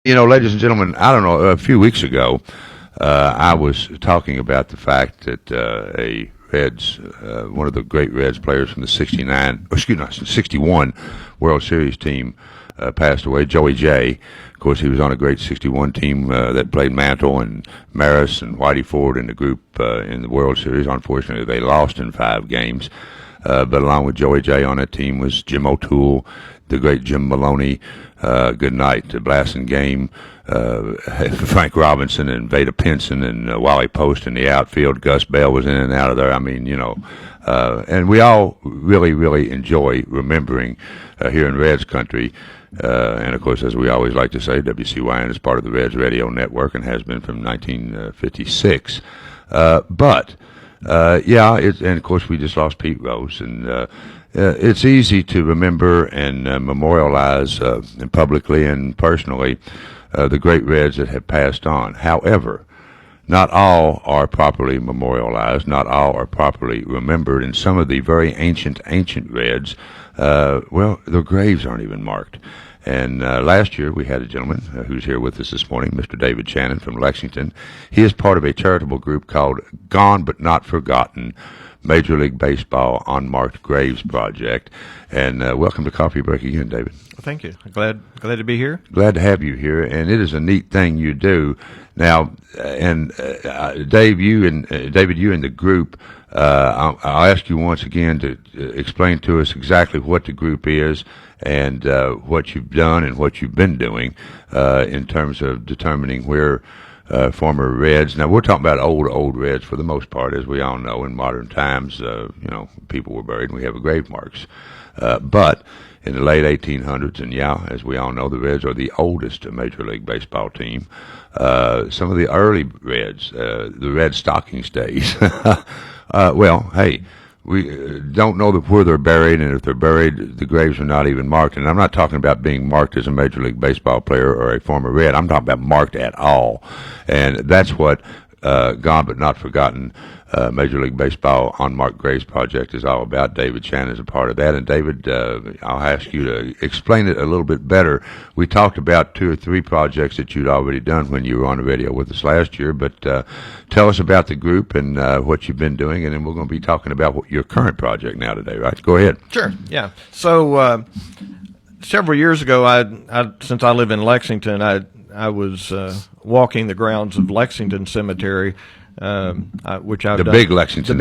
Ladies and gentlemen, I don't know, a few weeks ago, I was talking about the fact that a Reds, one of the great Reds players from the 61 World Series team passed away, Joey J. Of course, he was on a great 61 team that played Mantle and Maris and Whitey Ford in the group in the World Series. Unfortunately, they lost in 5 games. But along with Joey J on that team was Jim O'Toole, the great Jim Maloney, good night, Blasting Game, Frank Robinson and Vada Pinson and Wally Post in the outfield. Gus Bell was in and out of there. I mean, and we all really, really enjoy remembering here in Reds country. And of course, as we always like to say, WCYN is part of the Reds radio network and has been from 1956. And of course we just lost Pete Rose, and it's easy to remember and memorialize publicly and personally the great Reds that have passed on. However, not all are properly memorialized, not all are properly remembered, and some of the very ancient Reds, their graves aren't even marked. And last year we had a gentleman who's here with us this morning, Mr. David Shannon from Lexington. He is part of a charitable group called Gone But Not Forgotten, Major League Baseball Unmarked Graves Project. And welcome to Coffee Break again, David. Thank you. Glad to be here. Glad to have you here, and it is a neat thing you do. Now, David, you and the group, I'll ask you once again to explain to us exactly what the group is and what you've done and what you've been doing in terms of determining where former Reds. Now, we're talking about old Reds for the most part, as we all know. In modern times, people were buried and we have grave marks. But in the late 1800s, and as we all know, the Reds are the oldest Major League Baseball team. Some of the early Reds, the Red Stockings days. We don't know where they're buried, and if they're buried, the graves are not even marked. And I'm not talking about being marked as a Major League Baseball player or a former Red. I'm talking about marked at all. And that's what Gone But Not Forgotten Major League Baseball Unmarked Graves Project is all about. David Shannon is a part of that. And David, I'll ask you to explain it a little bit better. We talked about 2 or 3 projects that you'd already done when you were on the radio with us last year, but tell us about the group and what you've been doing, and then we're going to be talking about your current project now today, right? Go ahead. Sure, yeah. So several years ago, since I live in Lexington, I was walking the grounds of Lexington Cemetery, which I've done. Big Lexington,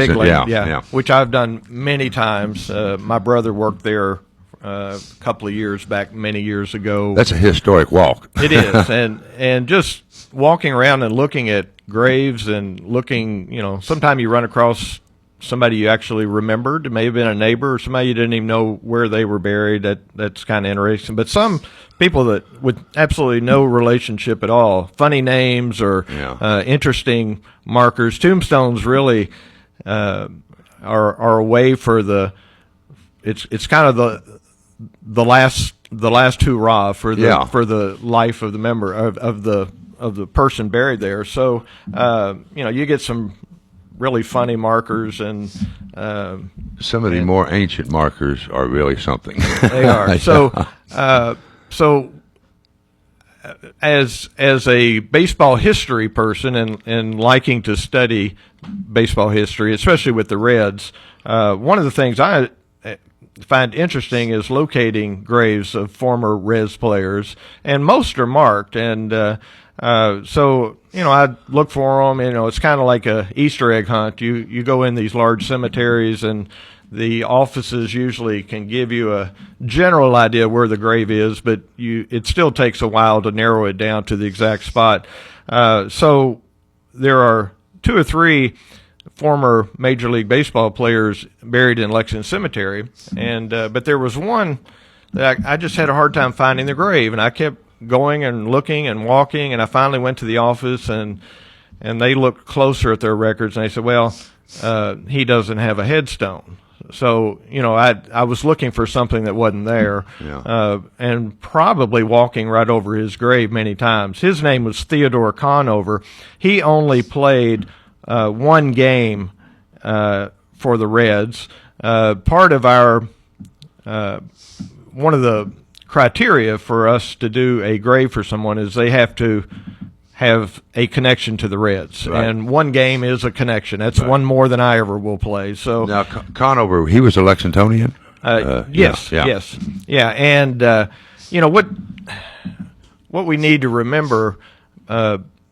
which I've done many times. My brother worked there a couple of years back, many years ago. That's a historic walk. It is, and just walking around and looking at graves and looking, sometime you run across somebody you actually remembered. It may have been a neighbor or somebody you didn't even know where they were buried. That's kind of interesting. But some people that with absolutely no relationship at all, funny names or interesting markers. Tombstones really are a way for it's kind of the last hurrah for the life of the member of the person buried there. So you get some really funny markers, and some of the more ancient markers are really something. They are. So as a baseball history person and liking to study baseball history, especially with the Reds, one of the things I find interesting is locating graves of former Reds players, and most are marked, and I look for them. It's kind of like a Easter egg hunt. You go in these large cemeteries, and the offices usually can give you a general idea where the grave is, but it still takes a while to narrow it down to the exact spot. So there are 2 or 3 former Major League Baseball players buried in Lexington Cemetery, and but there was one that I just had a hard time finding the grave, and I kept going and looking and walking, and I finally went to the office, and they looked closer at their records, and they said, well, he doesn't have a headstone. So, I was looking for something that wasn't there, and probably walking right over his grave many times. His name was Theodore Conover. He only played 1 game for the Reds. Part of our one of the criteria for us to do a grave for someone is they have to have a connection to the Reds, Right. and one game is a connection. That's Right. one more than I ever will play. So Now, Conover, he was a Lexingtonian? yes, yeah. yes, yeah, and what we need to remember.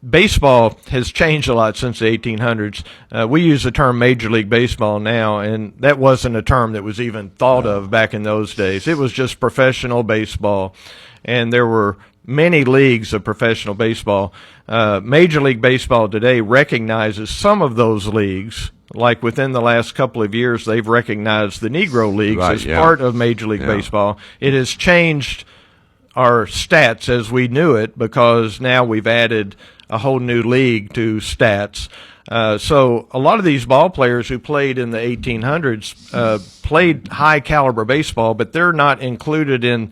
Baseball has changed a lot since the 1800s. We use the term Major League Baseball now, and that wasn't a term that was even thought of back in those days. It was just professional baseball, and there were many leagues of professional baseball. Major League Baseball today recognizes some of those leagues. Like within the last couple of years, they've recognized the Negro Leagues Right, as yeah. part of Major League Baseball. It has changed our stats as we knew it because now we've added a whole new league to stats. So a lot of these ball players who played in the 1800s played high caliber baseball, but they're not included in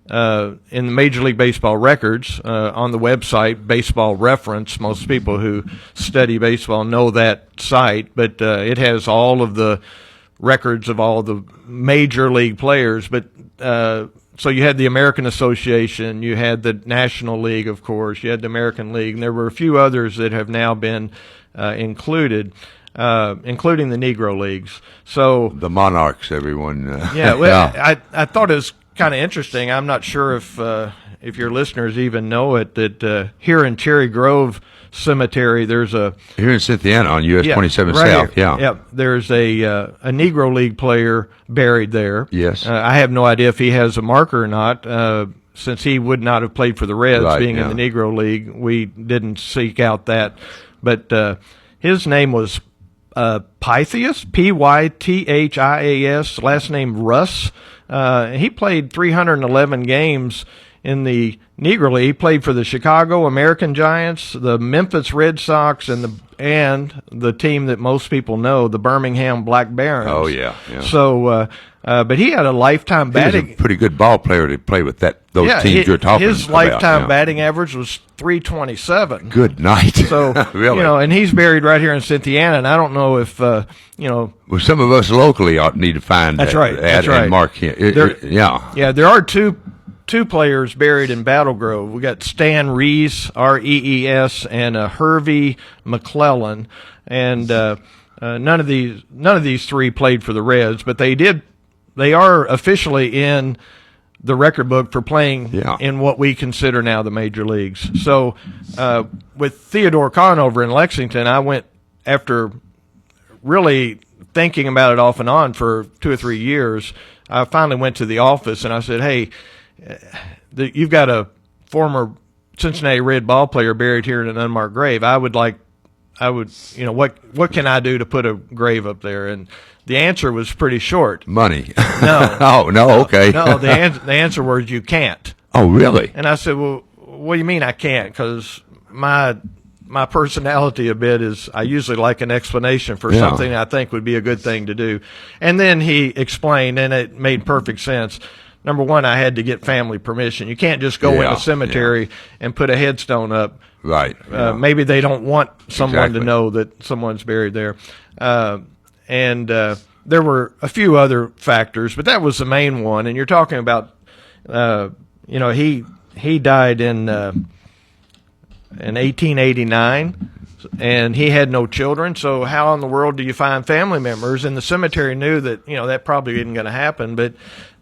the Major League Baseball records on the website Baseball Reference. Most people who study baseball know that site, but it has all of the records of all the major league players. But so you had the American Association, you had the National League, of course, you had the American League, and there were a few others that have now been included, including the Negro Leagues. So The Monarchs, everyone. I thought it was kind of interesting. I'm not sure if your listeners even know it, that here in Cherry Grove Cemetery, there's Here in Cynthiana on US 27 right South, here. Yeah, there's a Negro League player buried there. Yes. I have no idea if he has a marker or not, since he would not have played for the Reds, Right, being yeah. in the Negro League. We didn't seek out that, but his name was Pythias, Pythias, last name Russ. He played 311 games in the Negro League. He played for the Chicago American Giants, the Memphis Red Sox, and the team that most people know, the Birmingham Black Barons. Oh, yeah. So, but he had a lifetime He was batting. a pretty good ball player to play with those teams you're talking about. His lifetime yeah. batting average was 327. Good night. So, really? and he's buried right here in Cynthiana, and I don't know if, Well, some of us locally need to find That's right. That's right. and mark him. Yeah. Yeah, there are two players buried in Battle Grove. We got Stan Rees, Rees, and Hervey McClellan, and none of these three played for the Reds, but they are officially in the record book for playing in what we consider now the major leagues. So with Theodore Conover in Lexington, I went, after really thinking about it off and on for 2 or 3 years, I finally went to the office and I said, hey, you've got a former Cincinnati Red ball player buried here in an unmarked grave. What can I do to put a grave up there? And the answer was pretty short. Money. No. Oh, no, okay. No, the answer was you can't. Oh, really? And I said, well, what do you mean I can't? Because my personality a bit is I usually like an explanation for something I think would be a good thing to do. And then he explained, and it made perfect sense. Number one, I had to get family permission. You can't just go in a cemetery and put a headstone up. Right. Maybe they don't want someone to know that someone's buried there. And there were a few other factors, but that was the main one. And you're talking about, he died in 1889, and he had no children. So how in the world do you find family members? And the cemetery knew that that probably isn't going to happen. But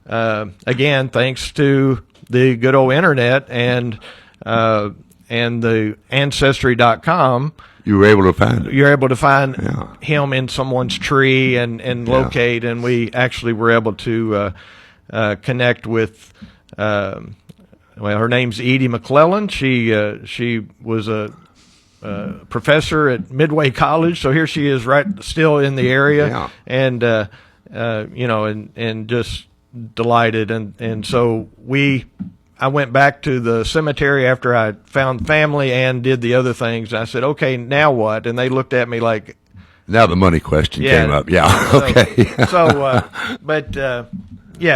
again, thanks to the good old internet and the Ancestry.com, you were able to find it. you're able to find him in someone's tree and locate. And we actually were able to connect with. Her name's Edie McClellan. She was a professor at Midway College, so here she is, still in the area, and just delighted, and so I went back to the cemetery after I found family and did the other things. I said, okay, now what? And they looked at me like. Now the money question came up. Yeah. Okay.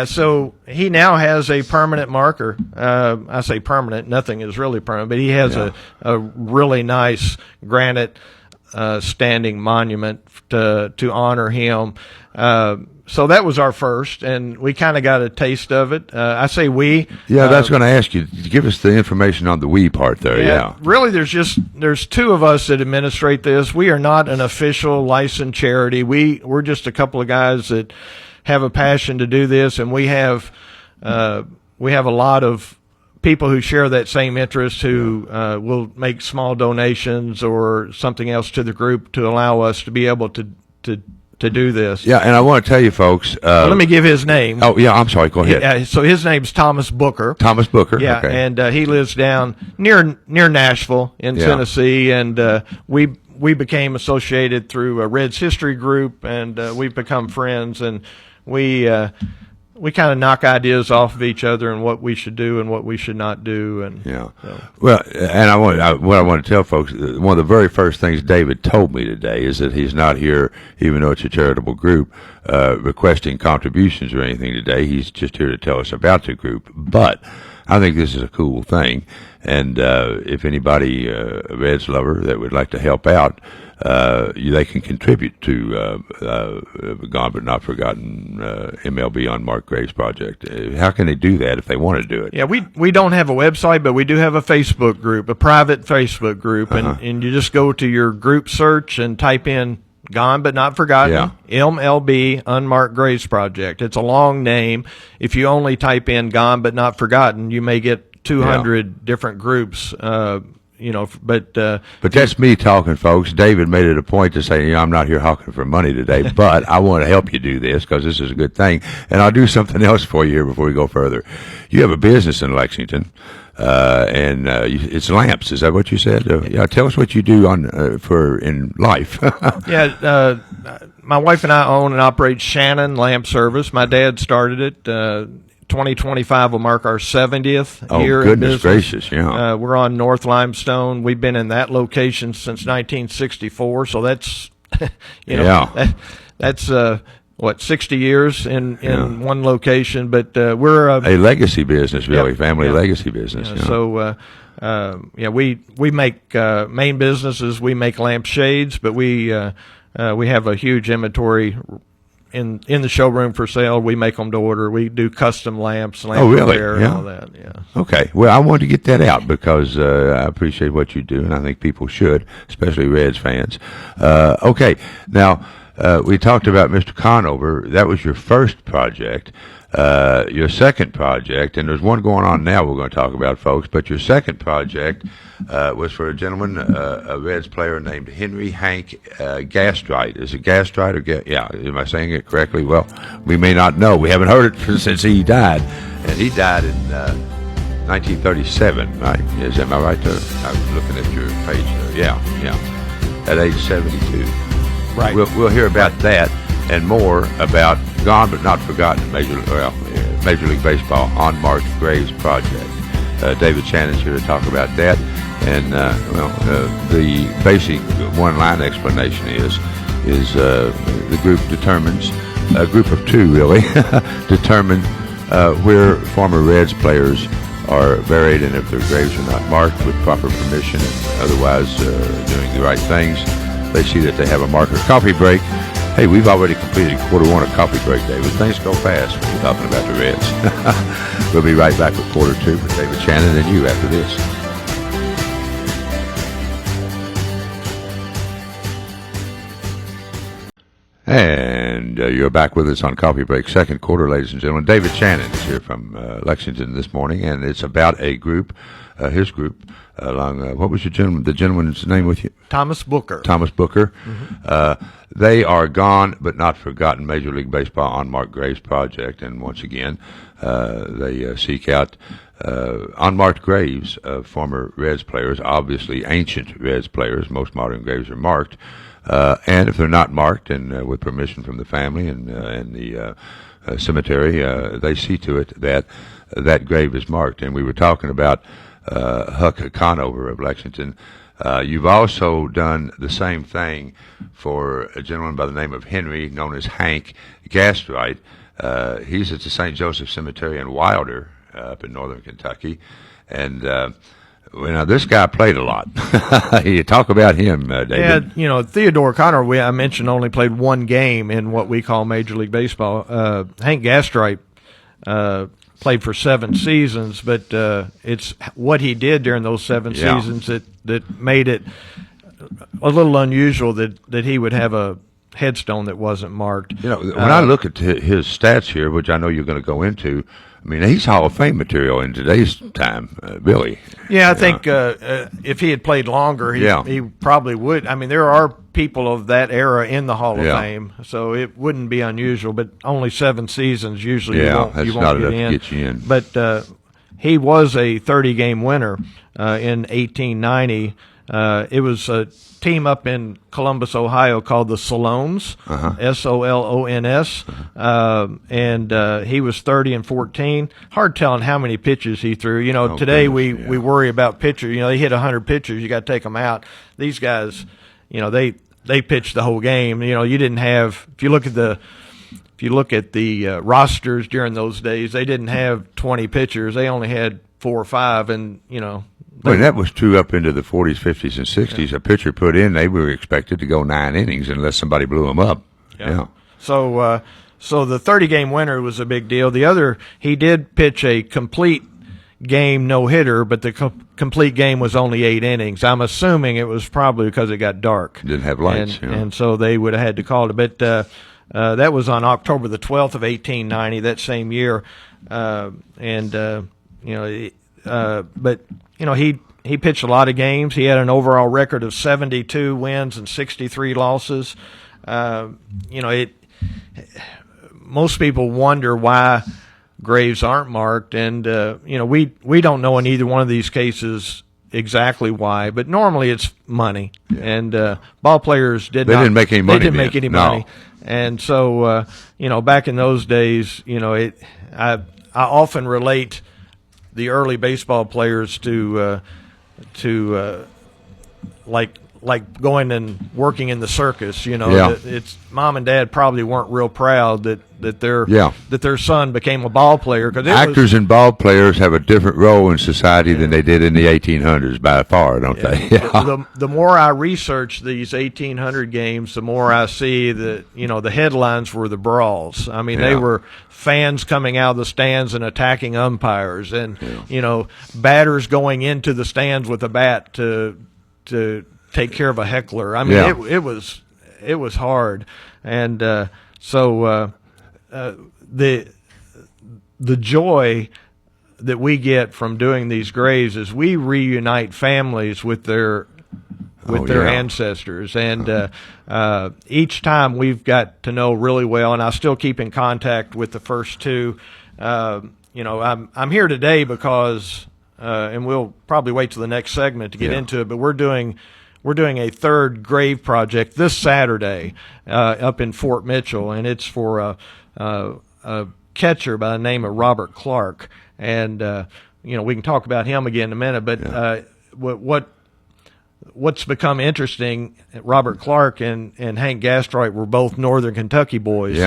So he now has a permanent marker. I say permanent, nothing is really permanent, but he has a really nice granite standing monument to honor him. so that was our first, and we kind of got a taste of it. I say we. Yeah, that's going to ask you. Give us the information on the we part there. Yeah. Really, there's two of us that administrate this. We are not an official licensed charity. We're just a couple of guys that have a passion to do this, and we have a lot of people who share that same interest who will make small donations or something else to the group to allow us to be able to do this. Yeah, and I want to tell you folks. Well, let me give his name. Oh, yeah, I'm sorry. Go ahead. So his name's Thomas Booker. Thomas Booker. Yeah, okay. and he lives down near Nashville in Tennessee, and we became associated through a Reds history group, and we've become friends, and we kind of knock ideas off of each other and what we should do and what we should not do. And well, and what I want to tell folks, one of the very first things David told me today is that he's not here, even though it's a charitable group, requesting contributions or anything today. He's just here to tell us about the group. But I think this is a cool thing, and if anybody, a Reds lover that would like to help out, they can contribute to Gone But Not Forgotten MLB Unmarked Graves Project. How can they do that if they want to do it? Yeah, we don't have a website, but we do have a Facebook group, a private Facebook group, and you just go to your group search and type in Gone But Not Forgotten, MLB Unmarked Graves Project. It's a long name. If you only type in Gone But Not Forgotten, you may get 200 different groups. But that's me talking, folks. David made it a point to say, I'm not here hawking for money today, but I want to help you do this because this is a good thing. And I'll do something else for you here before we go further. You have a business in Lexington, and it's lamps. Is that what you said? Tell us what you do in life. My wife and I own and operate Shannon Lamp Service. My dad started it. 2025 will mark our 70th year in business. Oh, goodness gracious, yeah. We're on North Limestone. We've been in that location since 1964, so that's, that's 60 years in one location, but we're a legacy business, really, family legacy business. So, we make main businesses. We make lampshades, but we have a huge inventory in the showroom for sale. We make them to order. We do custom lamps, repair, and all that. Yeah. Okay. Well, I wanted to get that out because I appreciate what you do, and I think people should, especially Reds fans. Okay. Now, we talked about Mr. Conover. That was your first project. Your second project, and there's one going on now we're going to talk about, folks, but your second project was for a gentleman, a Reds player named Henry Hank Gastrite. Is it Gastrite or am I saying it correctly? Well, we may not know. We haven't heard it since he died, and he died in 1937, right? Am I right there? I'm looking at your page there. Yeah, at age 72. Right. We'll hear about that and more about Gone But Not Forgotten, Major League Baseball Unmarked Graves Project. David Shannon's here to talk about that. And, the basic one-line explanation is the group determines, a group of two really, determine where former Reds players are buried and if their graves are not marked with proper permission and otherwise doing the right things. They see that they have a marker. Coffee break. Hey, we've already completed quarter one of coffee break, David. Things go fast when you're talking about the Reds. We'll be right back with quarter two with David Shannon and you after this. And you're back with us on Coffee Break, second quarter, ladies and gentlemen. David Shannon is here from Lexington this morning, and it's about a group, his group, along, what was the gentleman's name with you? Thomas Booker. Thomas Booker. Mm-hmm. They are Gone But Not Forgotten, Major League Baseball Unmarked Graves Project, and once again, they seek out unmarked graves of former Reds players, obviously ancient Reds players. Most modern graves are marked. And if they're not marked, and with permission from the family and the cemetery, they see to it that that grave is marked. And we were talking about Huck Conover of Lexington. You've also done the same thing for a gentleman by the name of Henry, known as Hank Gastrite. He's at the St. Joseph Cemetery in Wilder, up in northern Kentucky. And Well, now this guy played a lot. You talk about him, David. Yeah, Theodore Connor, I mentioned, only played one game in what we call Major League Baseball. Hank Gastripe played for 7 seasons, but it's what he did during those 7 seasons that made it a little unusual that he would have a headstone that wasn't marked. When I look at his stats here, which I know you're going to go into, I mean, he's Hall of Fame material in today's time, Billy. Yeah, I think if he had played longer, he probably would. I mean, there are people of that era in the Hall of Fame, so it wouldn't be unusual. But only 7 seasons usually. Yeah, that's not enough in. to get you in. But he was a 30-game winner in 1890. It was a team up in Columbus, Ohio called the Solones, Solons, and he was 30-14. Hard telling how many pitches he threw. Today we worry about pitchers. They hit 100 pitches, you got to take them out. These guys, they pitched the whole game. You didn't have. If you look at the rosters during those days, they didn't have 20 pitchers. They only had 4 or 5, and Well, that was true up into the 40s, 50s, and 60s. A pitcher put in, they were expected to go 9 innings unless somebody blew them up. Yeah. So the 30-game winner was a big deal. The other, he did pitch a complete game no-hitter, but the complete game was only 8 innings. I'm assuming it was probably because it got dark. Didn't have lights. And so they would have had to call it. But that was on October the 12th of 1890, that same year. He pitched a lot of games. He had an overall record of 72 wins and 63 losses. Most people wonder why graves aren't marked, and we don't know in either one of these cases exactly why, but normally it's money. And ball players didn't make any money. They didn't make any money, and so back in those days, I often relate the early baseball players to like going and working in the circus. It's mom and dad probably weren't real proud that their son became a ball player. Actors and ball players have a different role in society than they did in the 1800s by far, don't they? The more I research these 1800 games, the more I see that the headlines were the brawls. I mean, they were fans coming out of the stands and attacking umpires, and batters going into the stands with a bat to take care of a heckler. I mean, it was hard, and so the joy that we get from doing these graves is we reunite families with their ancestors, and each time we've got to know really well, and I still keep in contact with the first 2. I'm here today because, and we'll probably wait till the next segment to get into it, but we're doing a 3rd grave project this Saturday up in Fort Mitchell, and it's for a catcher by the name of Robert Clark, and we can talk about him again in a minute. But what's become interesting, Robert Clark and Hank Gastripe were both Northern Kentucky boys,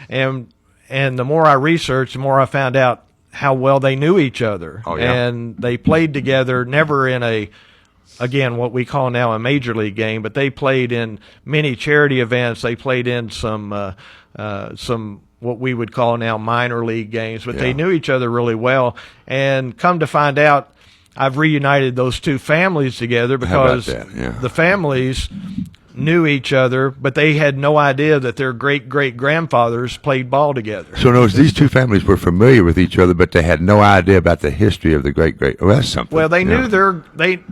and the more I researched, the more I found out how well they knew each other, and they played together, never in again, what we call now a major league game, but they played in many charity events. They played in some what we would call now minor league games, but they knew each other really well. And come to find out, I've reunited those 2 families together because the families knew each other, but they had no idea that their great-great-grandfathers played ball together. So notice these 2 families were familiar with each other, but they had no idea about the history of the great-great. Well, that's something. Well, they knew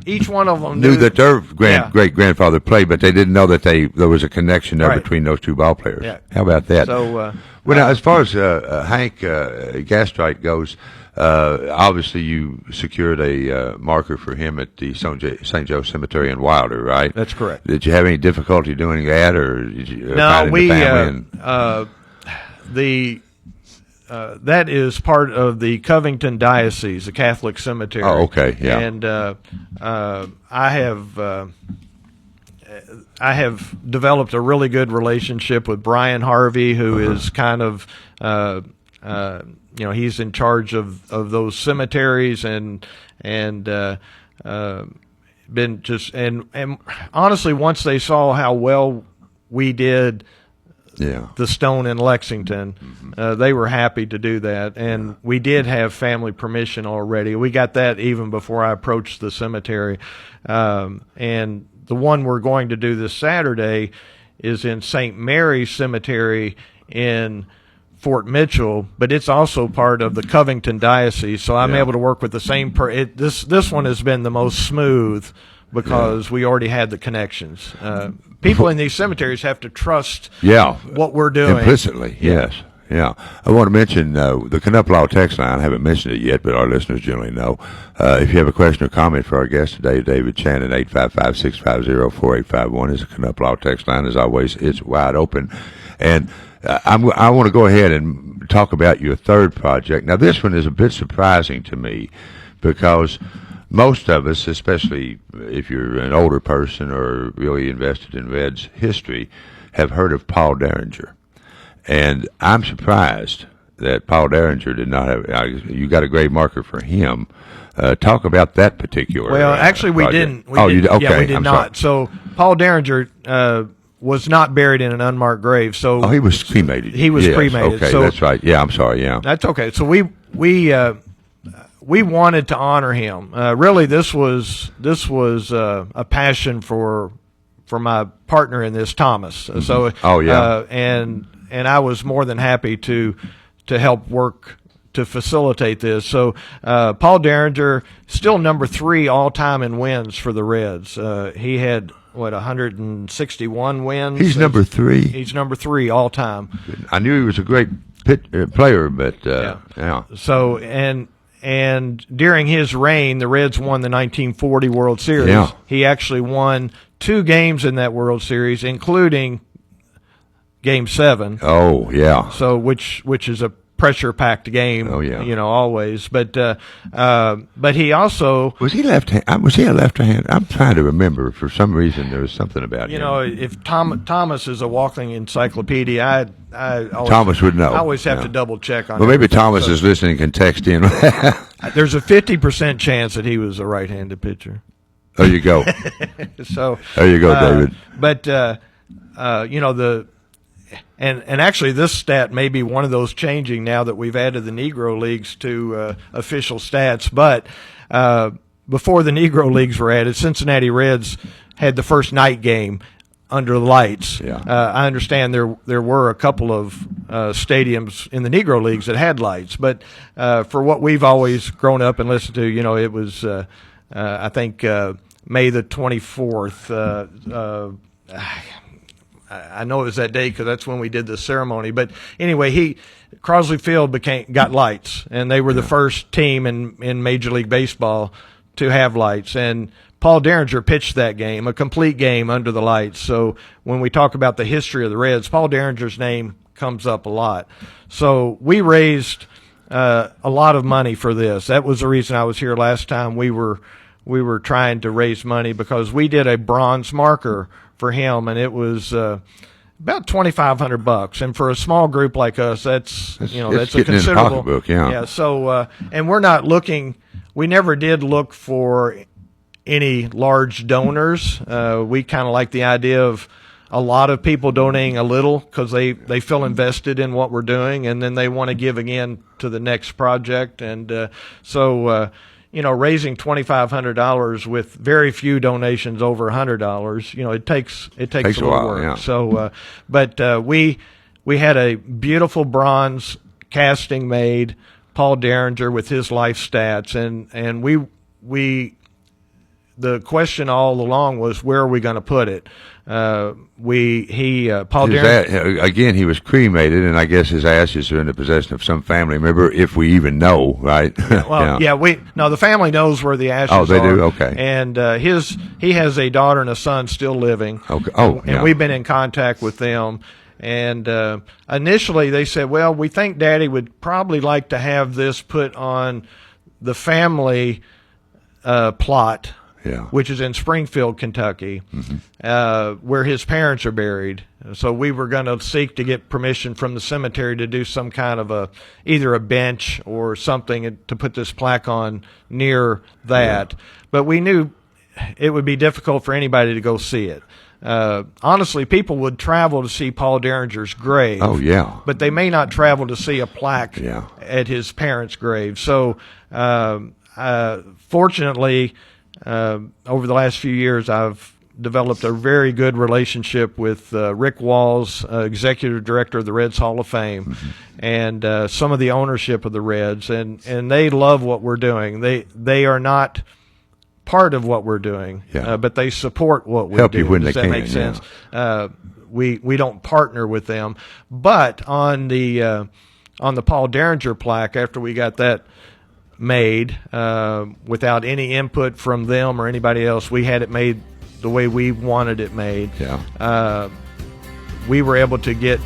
each one of them knew that their great-grandfather played, but they didn't know that there was a connection there between those 2 ball players. Yeah. How about that? So, now, as far as Hank Gastripe goes, obviously you secured a marker for him at the St. Joe Cemetery in Wilder, right? That's correct. Did you have any difficulty doing that, or did you No, that is part of the Covington Diocese, the Catholic cemetery. Oh, okay, yeah. And I have developed a really good relationship with Brian Harvey, who is kind of he's in charge of those cemeteries, and been just and honestly, once they saw how well we did the Stone in Lexington, they were happy to do that, and we did have family permission already. We got that even before I approached the cemetery, and the one we're going to do this Saturday is in St. Mary's Cemetery in Fort Mitchell, but it's also part of the Covington Diocese, so I'm able to work with the same this one has been the most smooth because we already had the connections. People in these cemeteries have to trust what we're doing. Implicitly, yes. Yeah. I want to mention the Knupplau text line. I haven't mentioned it yet, but our listeners generally know. If you have a question or comment for our guest today, David Shannon, 855-650-4851 is the Knupplau text line. As always, it's wide open. And I want to go ahead and talk about your third project. Now, this one is a bit surprising to me because most of us, especially if you're an older person or really invested in Reds history, have heard of Paul Derringer. And I'm surprised that Paul Derringer did not have. You got a grave marker for him. Talk about that particular. Well, actually, we project. didn't. You did? Okay. Yeah, we did I'm not. sorry. So Paul Derringer was not buried in an unmarked grave. So he was cremated. He was cremated. Okay, so that's right. Yeah, I'm sorry. Yeah, that's okay. So we wanted to honor him. Really, this was a passion for my partner in this, Thomas. So and I was more than happy to help work to facilitate this. So Paul Derringer, still number 3 all time in wins for the Reds. He had 161 wins. He's number 3. He's number 3 all time. I knew he was a great player, but So and during his reign, the Reds won the 1940 World Series. Yeah. He actually won 2 games in that World Series, including Game 7. Oh, yeah. So which is a pressure-packed game. Oh, yeah. Always. But he also was he left-handed? Was he a left-handed? I'm trying to remember. For some reason, there was something about him. If Thomas is a walking encyclopedia, I always, Thomas would know. I always have to double-check on. Well, maybe Thomas is listening and text in. There's a 50% chance that he was a right-handed pitcher. There you go. So there you go, David. But And actually, this stat may be one of those changing now that we've added the Negro Leagues to official stats. But before the Negro Leagues were added, Cincinnati Reds had the first night game under the lights. Yeah. I understand there were a couple of stadiums in the Negro Leagues that had lights. But for what we've always grown up and listened to, it was, I think, May the 24th. I know it was that day because that's when we did the ceremony. But anyway, Crosley Field got lights, and they were the first team in Major League Baseball to have lights. And Paul Derringer pitched that game, a complete game under the lights. So when we talk about the history of the Reds, Paul Derringer's name comes up a lot. So we raised a lot of money for this. That was the reason I was here last time. We were trying to raise money because we did a bronze marker for him, and it was about $2,500. And for a small group like us, that's a considerable pocketbook. Yeah. So and we're not looking. We never did look for any large donors. We kind of like the idea of a lot of people donating a little because they feel invested in what we're doing, and then they want to give again to the next project. And raising $2,500 with very few donations over $100, it takes a little work. Yeah. So, we had a beautiful bronze casting made, Paul Derringer with his life stats, and the question all along was, where are we going to put it? Paul Derringer. Again, he was cremated, and I guess his ashes are in the possession of some family member, if we even know, right? The family knows where the ashes are. Oh, they do? Okay. And he has a daughter and a son still living. Okay. And we've been in contact with them. And initially they said, well, we think Daddy would probably like to have this put on the family plot. which is in Springfield, Kentucky, where his parents are buried. So we were going to seek to get permission from the cemetery to do some kind of either a bench or something to put this plaque on near that. But we knew it would be difficult for anybody to go see it. Honestly, people would travel to see Paul Derringer's grave. Oh, yeah. But they may not travel to see a plaque at his parents' grave. So, fortunately, over the last few years, I've developed a very good relationship with Rick Walls, executive director of the Reds Hall of Fame, and some of the ownership of the Reds, and they love what we're doing. They are not part of what we're doing, but they support what we do. Help you when Does they that can. make sense? We don't partner with them, but on the Paul Derringer plaque, after we got that made without any input from them or anybody else, we had it made the way we wanted it made. We were able to get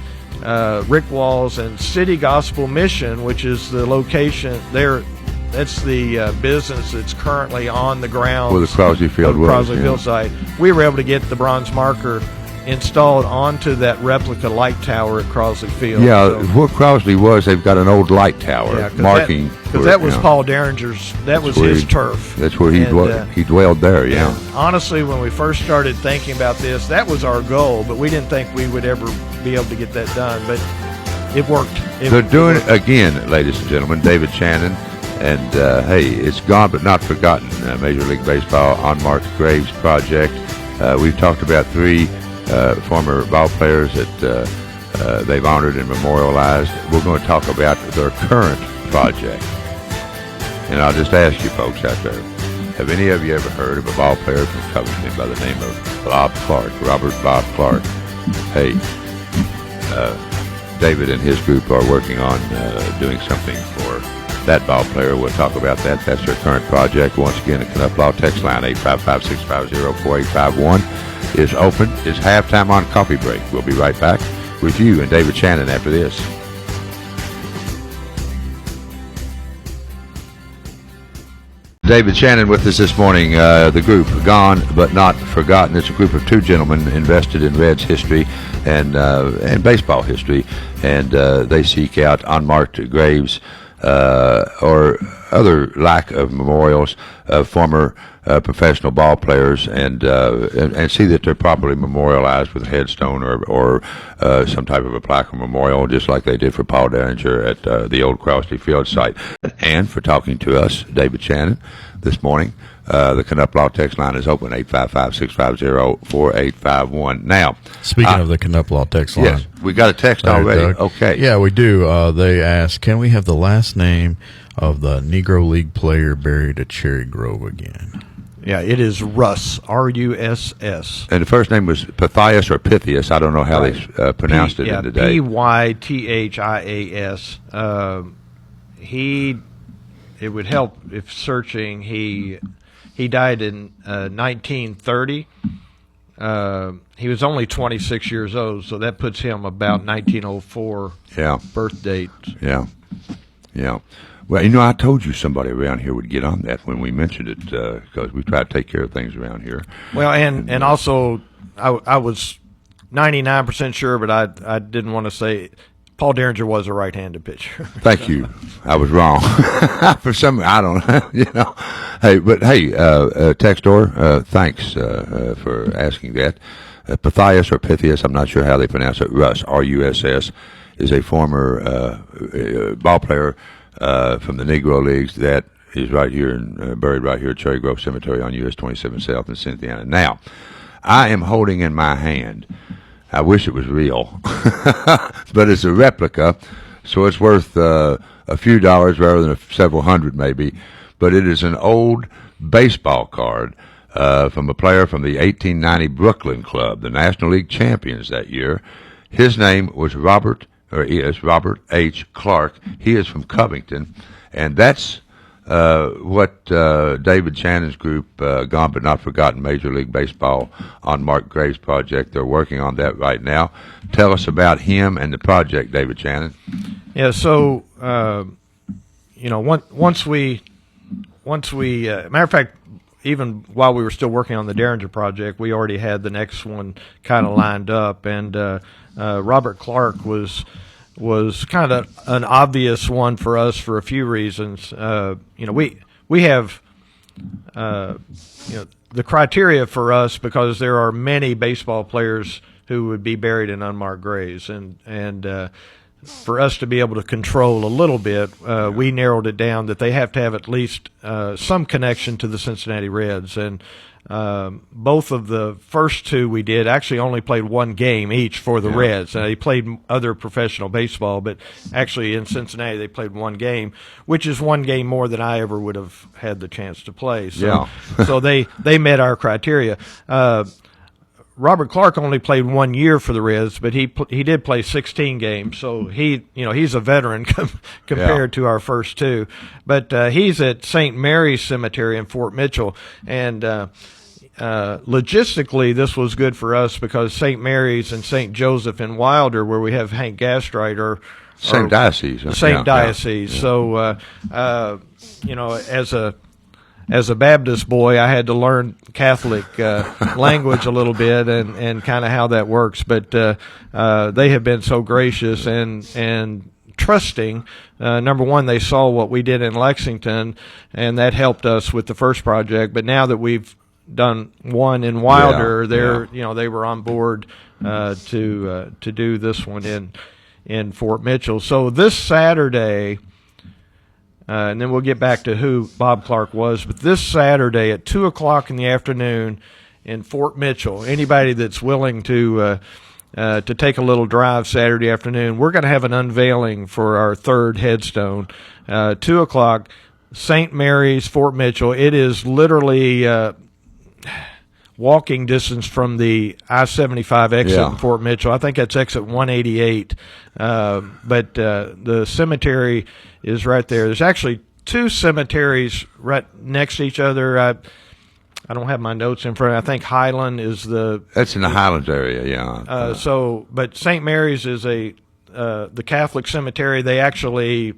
Rick Walls and City Gospel Mission, which is the location there. That's the business that's currently on the ground where the Crosley Field was. Crosley Field site. We were able to get the bronze marker installed onto that replica light tower at Crosley Field. Where Crosley was, they've got an old light tower marking. Because that was Paul Derringer's, that was his turf. That's where he dwelled there, Honestly, when we first started thinking about this, that was our goal, but we didn't think we would ever be able to get that done. But it worked. They're doing it again, ladies and gentlemen. David Shannon. And, hey, it's gone but not forgotten. Major League Baseball Unmarked Graves Project. We've talked about 3 former ball players that they've honored and memorialized. We're going to talk about their current project. And I'll just ask you folks out there, have any of you ever heard of a ball player from Covington by the name of Bob Clark, Robert Bob Clark? Hey, David and his group are working on doing something for that ball player. We'll talk about that. That's their current project. Once again, the Knuff text line 855-650-4851 is open. It's halftime on Coffee Break. We'll be right back with you and David Shannon after this. David Shannon with us this morning. The group Gone But Not Forgotten. It's a group of 2 gentlemen invested in Reds history and baseball history, and they seek out unmarked graves or other lack of memorials of former professional ball players, and see that they're properly memorialized with a headstone or some type of a plaque or memorial, just like they did for Paul Derringer at the old Crosley Field site. And for talking to us, David Shannon, this morning, the Knuff text line is open, 855-650-4851. Now, speaking of the Knuff text line, yes, we got a text already. Doug. Okay, yeah, we do. They ask, can we have the last name of the Negro League player buried at Cherry Grove again? Yeah, it is Russ, R-U-S-S. And the first name was Pythias or Pythias. I don't know how they pronounced it in the day. P-Y-T-H-I-A-S. It would help if searching. He died in 1930. He was only 26 years old, so that puts him about 1904 birth date. Yeah. Well, you know, I told you somebody around here would get on that when we mentioned it, because we try to take care of things around here. Well, and also, I was 99% sure, but I didn't want to say Paul Derringer was a right-handed pitcher. Thank you. I was wrong. For some, I don't know. You know. Hey, but hey, Textor, thanks for asking that. Pythias or Pythias, I'm not sure how they pronounce it. Russ, R-U-S-S, is a former ball player from the Negro Leagues that is right here and buried right here at Cherry Grove Cemetery on US 27 South in Cynthiana. Now, I am holding in my hand, I wish it was real, but it's a replica, so it's worth a few dollars rather than several hundred maybe, but it is an old baseball card from a player from the 1890 Brooklyn Club, the National League champions that year. His name was Robert H. Clark. He is from Covington, and that's what David Shannon's group, Gone But Not Forgotten Major League Baseball Unmarked Graves Project, they're working on that right now. Tell us about him and the project, David Shannon. Yeah, so, once we matter of fact, even while we were still working on the Derringer project, we already had the next one kind of lined up. And Robert Clark was kind of an obvious one for us for a few reasons. We have the criteria for us, because there are many baseball players who would be buried in unmarked graves, and for us to be able to control a little bit, we narrowed it down that they have to have at least some connection to the Cincinnati Reds. And both of the first two we did actually only played one game each for the Reds. They played other professional baseball, but actually in Cincinnati they played one game, which is one game more than I ever would have had the chance to play. So, so they met our criteria. Robert Clark only played 1 year for the Reds, but he did play 16 games, so he's a veteran compared to our first two. But he's at St. Mary's Cemetery in Fort Mitchell, and logistically this was good for us because St. Mary's and St. Joseph in Wilder, where we have Hank Gastrite, are same diocese. The same diocese. Yeah. So as a Baptist boy, I had to learn Catholic language a little bit and kind of how that works. But they have been so gracious and trusting. Number one, they saw what we did in Lexington, and that helped us with the first project. But now that we've done one in Wilder, they were on board to do this one in Fort Mitchell. So this Saturday. And then we'll get back to who Bob Clark was. But this Saturday at 2 o'clock in the afternoon in Fort Mitchell, anybody that's willing to take a little drive Saturday afternoon, we're going to have an unveiling for our third headstone. 2 o'clock, St. Mary's, Fort Mitchell. It is literally walking distance from the I-75 exit in Fort Mitchell. I think that's exit 188. But the cemetery is right there. There's actually two cemeteries right next to each other. I don't have my notes in front. I think Highland is that's in the Highlands area, but St. Mary's is the Catholic cemetery. They actually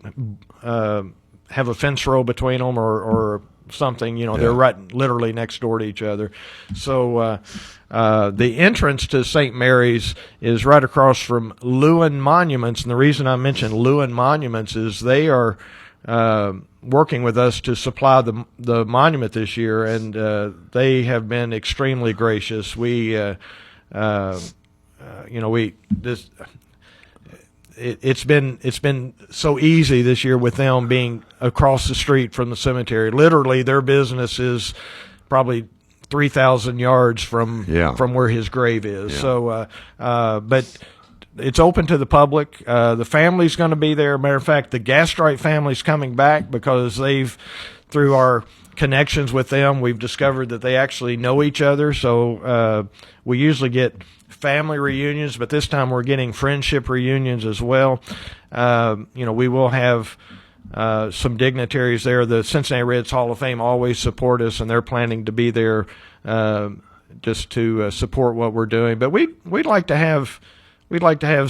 have a fence row between them or something. They're right literally next door to each other. So the entrance to St. Mary's is right across from Lewin Monuments, and the reason I mentioned Lewin Monuments is they are working with us to supply the monument this year, and they have been extremely gracious. It's been so easy this year with them being across the street from the cemetery. Literally, their business is probably 3,000 yards from where his grave is. So, but it's open to the public. The family's going to be there. Matter of fact, the Gastrite family's coming back because through our connections with them, we've discovered that they actually know each other. So we usually get family reunions, but this time we're getting friendship reunions as well. We will have some dignitaries there. The Cincinnati Reds Hall of Fame always support us, and they're planning to be there just to support what we're doing. But we'd like to have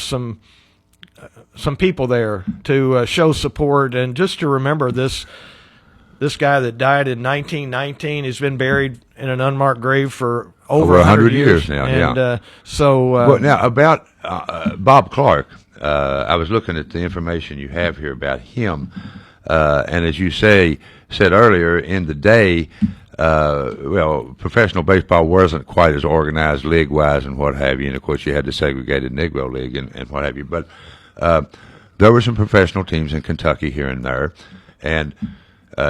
some people there to show support and just to remember this guy that died in 1919. He's been buried in an unmarked grave for over 100 years now. And well, now about Bob Clark, I was looking at the information you have here about him, and as you said earlier, in the day, professional baseball wasn't quite as organized league-wise and what have you, and of course you had the segregated Negro League and what have you, but there were some professional teams in Kentucky here and there, and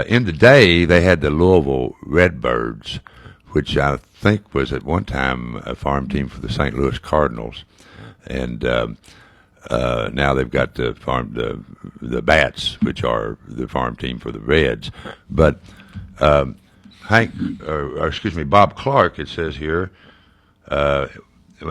in the day they had the Louisville Redbirds, which I think was at one time a farm team for the St. Louis Cardinals, and now they've got the Bats, which are the farm team for the Reds. But Bob Clark, it says here,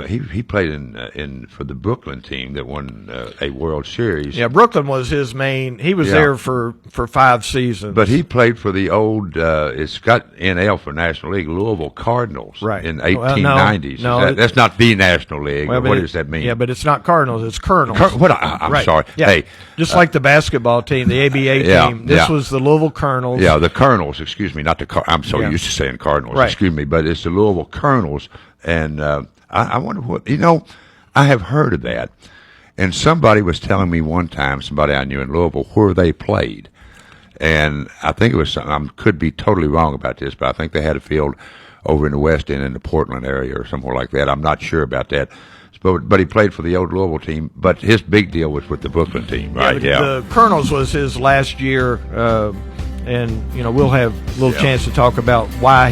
he played in for the Brooklyn team that won a World Series. Yeah, Brooklyn was his main. He was Yeah. there for 5 seasons. But he played for the old, it's got NL for National League, Louisville Cardinals Right. in Well, 1890s. no, That's not the National League. Well, What but does that mean? Yeah, but it's not Cardinals. It's Colonels. I'm Right. sorry. Yeah. Hey, Just like the basketball team, the ABA Yeah, team. This yeah. was the Louisville Colonels. yeah, the Colonels, excuse me, not the I'm so Yeah. used to saying Cardinals, Right. excuse me, but it's the Louisville Colonels. And I wonder what, I have heard of that. And somebody was telling me one time, somebody I knew in Louisville, where they played. And I think it was something, I could be totally wrong about this, but I think they had a field over in the West End in the Portland area or somewhere like that. I'm not sure about that. But he played for the old Louisville team. But his big deal was with the Brooklyn team, right? but the Colonels was his last year, and we'll have a little chance to talk about why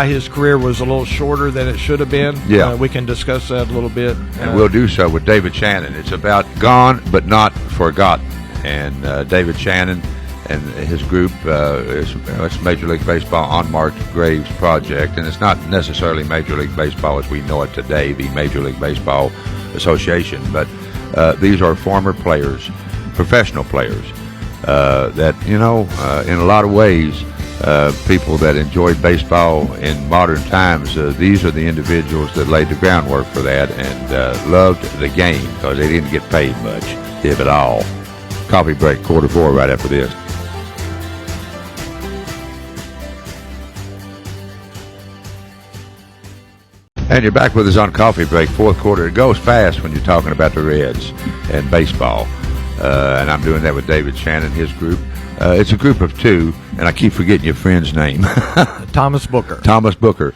his career was a little shorter than it should have been. Yeah. We can discuss that a little bit. And we'll do so with David Shannon. It's about gone but not forgotten. And David Shannon and his group, it's Major League Baseball Unmarked Graves Project. And it's not necessarily Major League Baseball as we know it today, the Major League Baseball Association. But these are former players, professional players, that, in a lot of ways, people that enjoyed baseball in modern times, these are the individuals that laid the groundwork for that and loved the game because they didn't get paid much, if at all. Coffee break, 3:45 right after this. And you're back with us on Coffee Break, fourth quarter. It goes fast when you're talking about the Reds and baseball. And I'm doing that with David Shannon, his group. It's a group of two, and I keep forgetting your friend's name. Thomas Booker. Thomas Booker.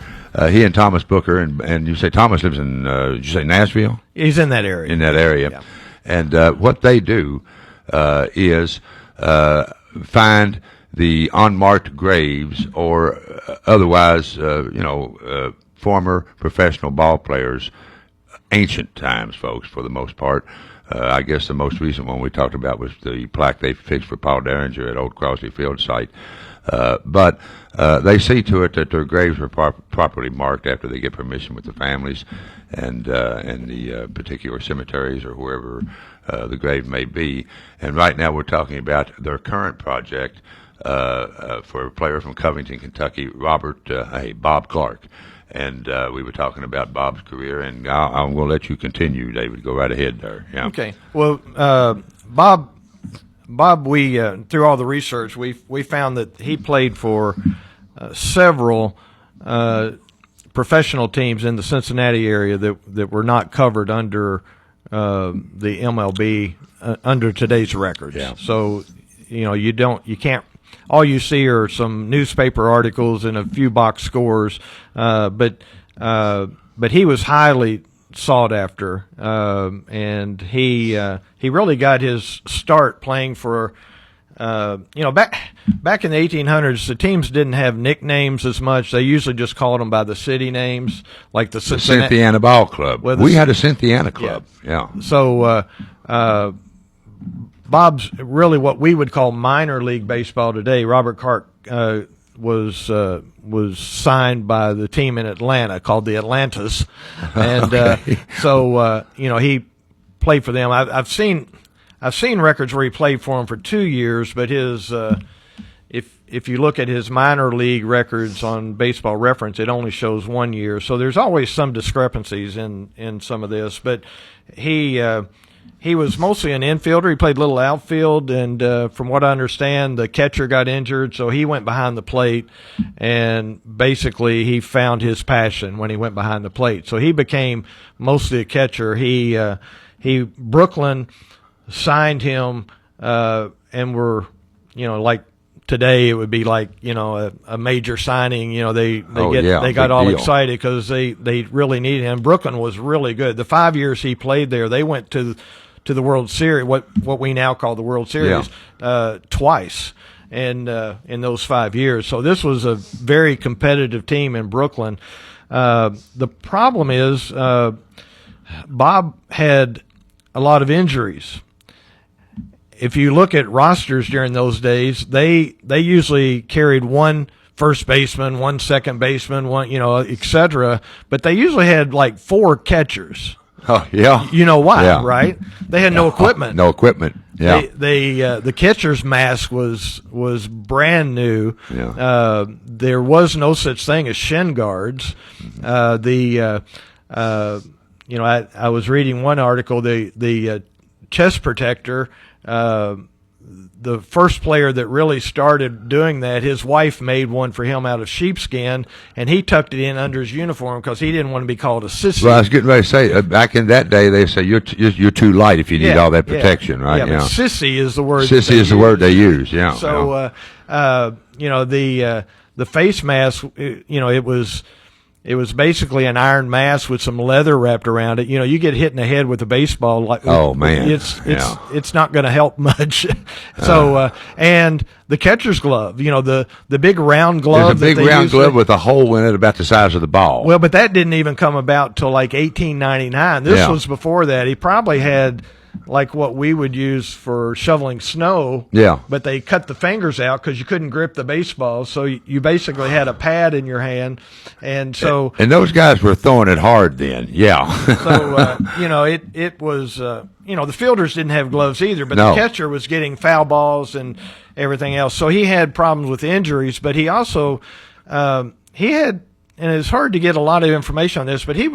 He and Thomas Booker, and you say Thomas lives in, did you say Nashville? He's in that area. In that area. Yeah. And what they do is find the unmarked graves or otherwise, former professional ball players, ancient times, folks, for the most part. I guess the most recent one we talked about was the plaque they fixed for Paul Derringer at Old Crosley Field site. But they see to it that their graves are properly marked after they get permission with the families and the particular cemeteries or wherever the grave may be. And right now we're talking about their current project for a player from Covington, Kentucky, Bob Clark. And we were talking about Bob's career, and I'm going to let you continue, David. Go right ahead there. Yeah. Okay. Well, Bob, we through all the research, we found that he played for several professional teams in the Cincinnati area that were not covered under the MLB under today's records. Yeah. So, you can't. All you see are some newspaper articles and a few box scores, but he was highly sought after, and he really got his start playing for. Back in the 1800s, the teams didn't have nicknames as much. They usually just called them by the city names, like the Cincinnati Cynthiana Ball Club. Well, we had a Cynthiana Club. Yeah. So Bob's really what we would call minor league baseball today. Robert Clark was signed by the team in Atlanta called the Atlantas, and he played for them. I've seen records where he played for them for 2 years, but his if you look at his minor league records on Baseball Reference, it only shows 1 year. So there's always some discrepancies in some of this, but he was mostly an infielder. He played little outfield, and from what I understand, the catcher got injured, so he went behind the plate, and basically he found his passion when he went behind the plate. So he became mostly a catcher. Brooklyn signed him, and were, like today it would be like, a major signing. They got all excited because they really needed him. Brooklyn was really good. The 5 years he played there, they went to the World Series, what we now call the World Series, twice in those 5 years. So this was a very competitive team in Brooklyn. The problem is Bob had a lot of injuries. If you look at rosters during those days, they usually carried one first baseman, one second baseman, one, et cetera. But they usually had like 4 catchers. Oh, yeah. You know why, Yeah. right? They had no equipment. No equipment. Yeah. The catcher's mask was brand new. Yeah. There was no such thing as shin guards. I was reading one article. The chest protector. The first player that really started doing that, his wife made one for him out of sheepskin, and he tucked it in under his uniform because he didn't want to be called a sissy. Well, I was getting ready to say, back in that day, they say you're too light if you need all that protection, right? Yeah, but sissy is the word. Sissy is the word they use. Yeah. So, the face mask, it was basically an iron mask with some leather wrapped around it. You get hit in the head with a baseball, like, oh man, it's not going to help much. So and the catcher's glove, the big round glove. There's a big round glove with a hole in it about the size of the ball. Well, but that didn't even come about till like 1899. This was before that. He probably had like what we would use for shoveling snow. Yeah. But they cut the fingers out because you couldn't grip the baseball, so you basically had a pad in your hand, and so. And those guys were throwing it hard then. Yeah. So it was the fielders didn't have gloves either, but the catcher was getting foul balls and everything else, so he had problems with injuries. But he also he had. And it's hard to get a lot of information on this, but he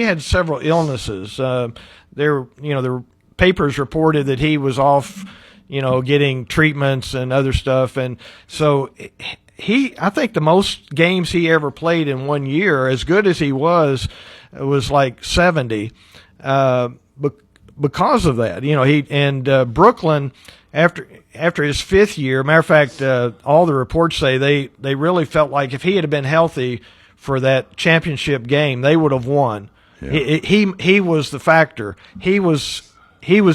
had several illnesses. The papers reported that he was off, getting treatments and other stuff. And so I think the most games he ever played in one year, as good as he was like 70, because of that. Brooklyn, after his 5th year, matter of fact, all the reports say they really felt like if he had been healthy for that championship game, they would have won. Yeah. He was the factor. He was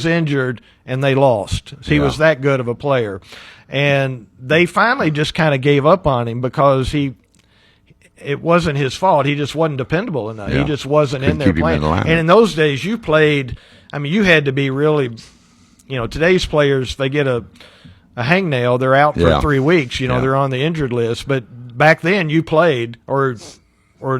injured and they lost. He was that good of a player, and they finally just kind of gave up on him because it wasn't his fault. He just wasn't dependable enough. Yeah. He just wasn't in there playing. And in those days, you had to be really, today's players, they get a hangnail, they're out for 3 weeks. They're on the injured list, but back then you played or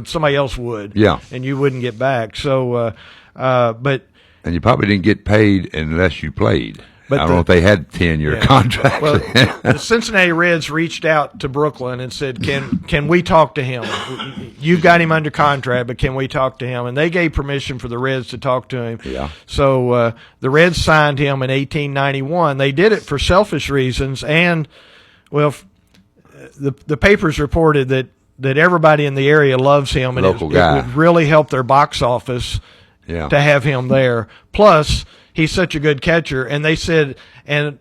somebody else would, and you wouldn't get back. So, and you probably didn't get paid unless you played. But I don't know if they had 10-year contracts. Well, the Cincinnati Reds reached out to Brooklyn and said, "Can we talk to him? You've got him under contract, but can we talk to him?" And they gave permission for the Reds to talk to him. Yeah. So the Reds signed him in 1891. They did it for selfish reasons, and the papers reported that everybody in the area loves him, and it would really help their box office to have him there. Plus, he's such a good catcher, and they said, and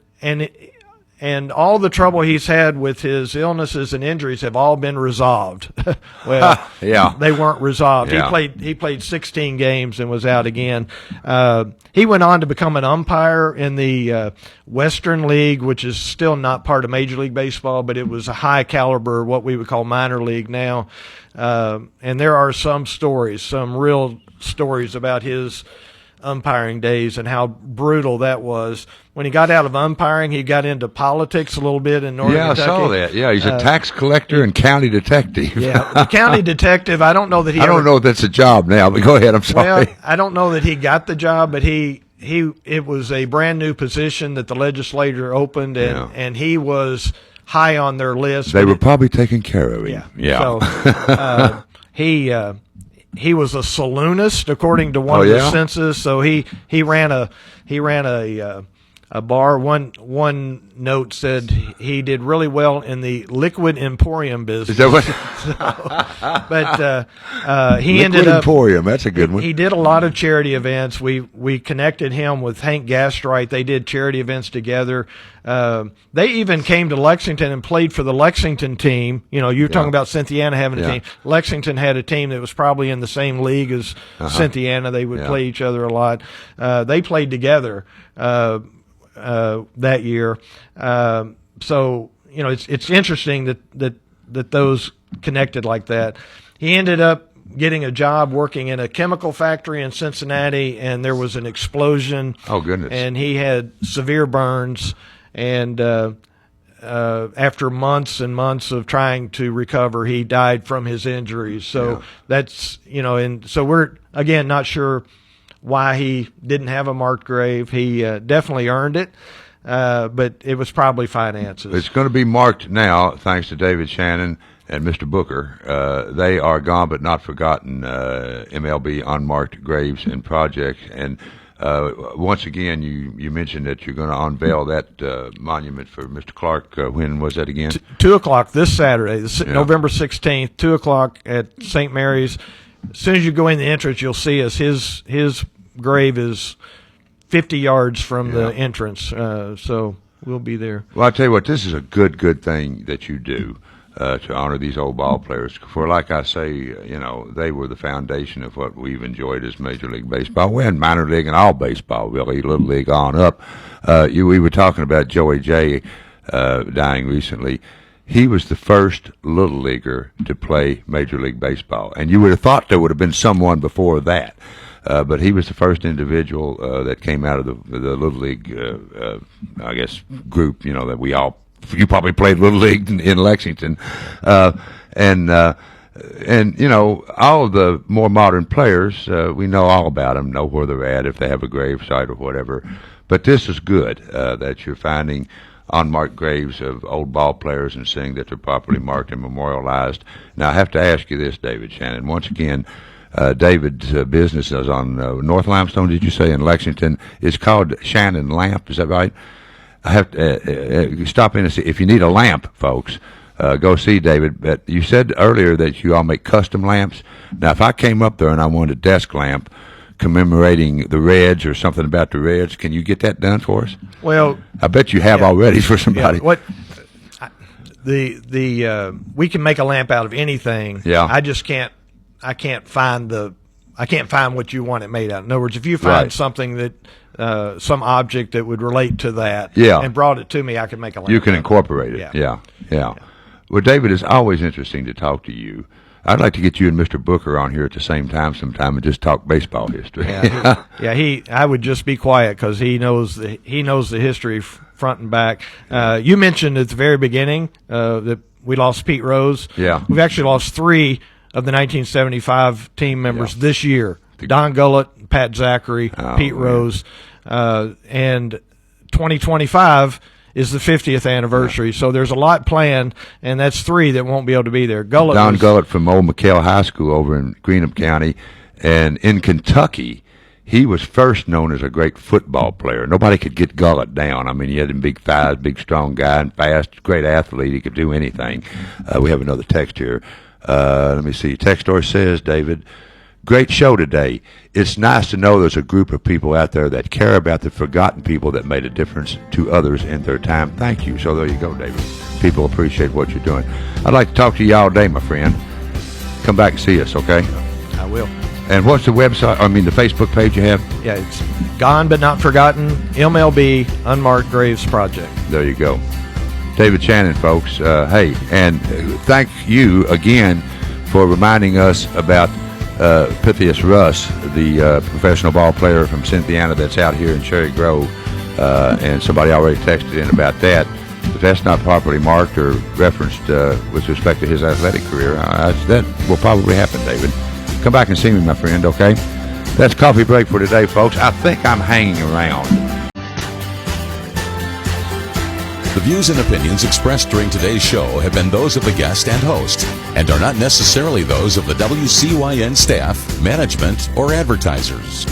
all the trouble he's had with his illnesses and injuries have all been resolved. They weren't resolved. Yeah. He played 16 games and was out again. He went on to become an umpire in the Western League, which is still not part of Major League Baseball, but it was a high caliber, what we would call minor league now. And there are some real stories about his umpiring days and how brutal that was. When he got out of umpiring, he got into politics a little bit in Northern Kentucky. Yeah, I saw that. Yeah, he's a tax collector and county detective. Yeah, the county detective, I don't know that he I don't know if that's a job now, but go ahead, I'm sorry. Well, I don't know that he got the job, but it was a brand new position that the legislature opened, and he was high on their list. They were probably taking care of him. Yeah. So he was a saloonist, according to one of the census. So he ran a bar. One note said he did really well in the liquid emporium business. Is that what? He liquid ended up emporium. That's a good one. He did a lot of charity events. We connected him with Hank Gastright. They did charity events together. They even came to Lexington and played for the Lexington team. You're talking about Cynthiana having a team. Lexington had a team that was probably in the same league as Cynthiana. They would play each other a lot. They played together that year. So it's interesting that those connected like that. He ended up getting a job working in a chemical factory in Cincinnati, and there was an explosion. Oh, goodness. And he had severe burns, and after months and months of trying to recover, he died from his injuries. So that's, and so we're, again, not sure why he didn't have a marked grave. He definitely earned it, but it was probably finances. It's going to be marked now, thanks to David Shannon and Mr. Booker. They are gone but not forgotten, MLB Unmarked Graves and Project. And once again, you mentioned that you're going to unveil that monument for Mr. Clark. When was that again? 2 o'clock this Saturday, November 16th, 2 o'clock at St. Mary's. As soon as you go in the entrance, you'll see us. His grave is 50 yards from the entrance, so we'll be there. Well, I'll tell you what, this is a good thing that you do to honor these old ball players. For like I say, they were the foundation of what we've enjoyed as Major League Baseball. We had minor league and all baseball, really, Little League on up. We were talking about Joey J. Dying recently. He was the first Little Leaguer to play Major League Baseball, and you would have thought there would have been someone before that. But he was the first individual that came out of the Little League, I guess, group, that we all, you probably played Little League in Lexington. And all of the more modern players, we know all about them, know where they're at, if they have a grave site or whatever. But this is good, that you're finding unmarked graves of old ball players and seeing that they're properly marked and memorialized. Now, I have to ask you this, David Shannon. Once again, David's business is on North Limestone, did you say, in Lexington. It's called Shannon Lamp, is that right? I have to stop in and see. If you need a lamp, folks, go see David. But you said earlier that you all make custom lamps. Now, if I came up there and I wanted a desk lamp commemorating the Reds or something about the Reds, can you get that done for us? Well, I bet you have already for somebody. What we can make a lamp out of anything. Yeah. I can't find what you want it made out of. In other words, if you find something that some object that would relate to that and brought it to me, I can make a lamp. You can incorporate it. Yeah. Well, David, it's always interesting to talk to you. I'd like to get you and Mr. Booker on here at the same time sometime and just talk baseball history. I would just be quiet because he knows the history front and back. You mentioned at the very beginning that we lost Pete Rose. Yeah. We've actually lost 3 of the 1975 team members this year. Don Gullett, Pat Zachary, Pete Rose. And 2025 is the 50th anniversary. So there's a lot planned, and that's 3 that won't be able to be there. Don Gullett from Old McHale High School over in Greenup County. And in Kentucky, he was first known as a great football player. Nobody could get Gullett down. I mean, he had him big thighs, big strong guy, and fast, great athlete. He could do anything. We have another text here. Let me see. Textor says, David, great show today. It's nice to know there's a group of people out there that care about the forgotten people that made a difference to others in their time. Thank you. So there you go, David. People appreciate what you're doing. I'd like to talk to you all day, my friend. Come back and see us, okay? I will. And what's the website, the Facebook page you have? Yeah, it's Gone But Not Forgotten, MLB Unmarked Graves Project. There you go. David Shannon, folks. Hey, and thank you again for reminding us about Pythias Russ, the professional ball player from Cynthiana that's out here in Cherry Grove. And somebody already texted in about that. If that's not properly marked or referenced with respect to his athletic career, that will probably happen, David. Come back and see me, my friend, okay? That's coffee break for today, folks. I think I'm hanging around. The views and opinions expressed during today's show have been those of the guest and host and are not necessarily those of the WCYN staff, management, or advertisers.